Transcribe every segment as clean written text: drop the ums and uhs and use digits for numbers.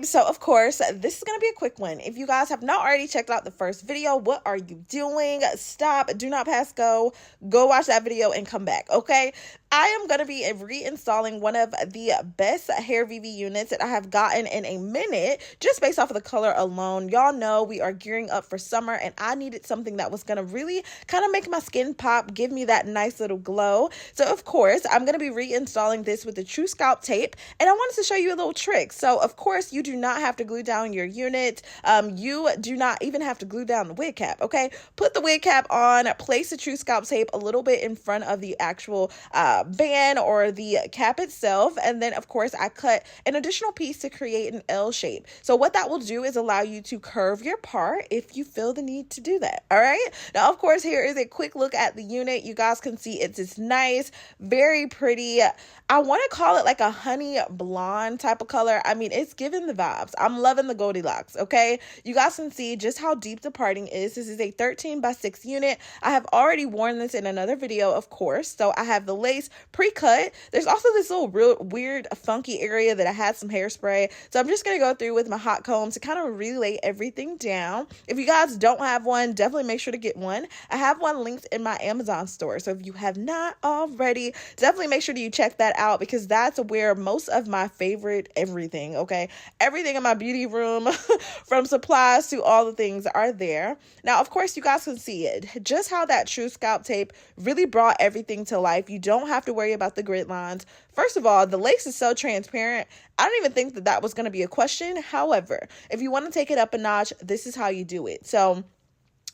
babes, so of course this is gonna be a quick one. If you guys have not already checked out the first video, what are you doing? Stop, do not pass go watch that video and come back. Okay, I am gonna be reinstalling one of the best Hairvivi units that I have gotten in a minute, just based off of the color alone. Y'all know we are gearing up for summer, and I needed something that was gonna really kind of make my skin pop, give me that nice little glow. So of course I'm gonna be reinstalling this with the True-Scalp tape, and I wanted to show you a little trick. So of course you do not have to glue down your unit. You do not even have to glue down the wig cap. Okay, put the wig cap on, place the True-Scalp tape a little bit in front of the actual band or the cap itself, and then of course I cut an additional piece to create an L shape. So what that will do is allow you to curve your part if you feel the need to do that. All right, now of course here is a quick look at the unit. You guys can see it's this nice, very pretty, I want to call it like a honey blonde type of color. I mean, it's giving the vibes. I'm loving the Goldilocks. Okay, you guys can see just how deep the parting is. This is a 13x6 unit. I have already worn this in another video, of course. So I have the lace pre-cut. There's also this little real weird funky area that I had some hairspray. So I'm just going to go through with my hot comb to kind of relay everything down. If you guys don't have one, definitely make sure to get one. I have one linked in my Amazon store. So if you have not already, definitely make sure that you check that out, because that's where most of my favorite everything, okay, everything in my beauty room from supplies to all the things are there. Now of course you guys can see it, just how that True-Scalp tape really brought everything to life. You don't have to worry about the grid lines. First of all, the lace is so transparent. I don't even think that was going to be a question. However, if you want to take it up a notch, this is how you do it. So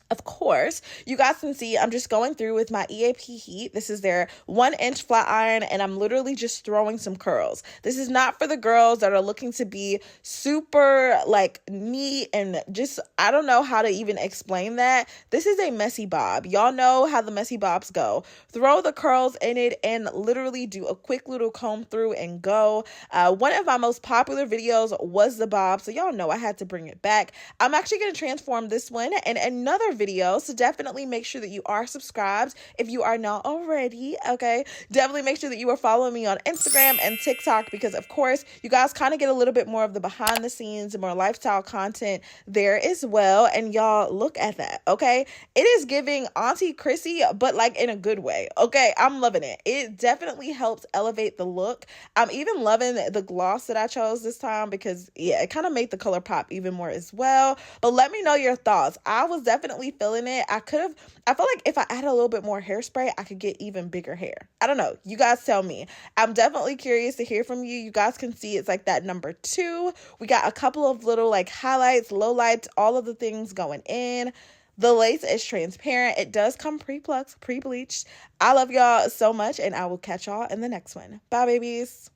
of course, you guys can see I'm just going through with my EAP heat. This is their 1-inch flat iron, and I'm literally just throwing some curls. This is not for the girls that are looking to be super like neat and just, I don't know how to even explain that. This is a messy bob. Y'all know how the messy bobs go. Throw the curls in it and literally do a quick little comb through and go. One of my most popular videos was the bob, so y'all know I had to bring it back. I'm actually going to transform this one in another video, so definitely make sure that you are subscribed if you are not already. Okay, definitely make sure that you are following me on Instagram and TikTok, because of course you guys kind of get a little bit more of the behind the scenes and more lifestyle content there as well. And y'all, look at that. Okay, it is giving Auntie Chrissy, but like in a good way. Okay, I'm loving it. It definitely helps elevate the look. I'm even loving the gloss that I chose this time, because yeah, it kind of made the color pop even more as well. But let me know your thoughts. I was definitely feeling it. I feel like if I add a little bit more hairspray, I could get even bigger hair. I don't know. You guys tell me. I'm definitely curious to hear from you. You guys can see it's like that number 2. We got a couple of little like highlights, lowlights, all of the things going in. The lace is transparent. It does come pre-plucked, pre-bleached. I love y'all so much, and I will catch y'all in the next one. Bye, babies.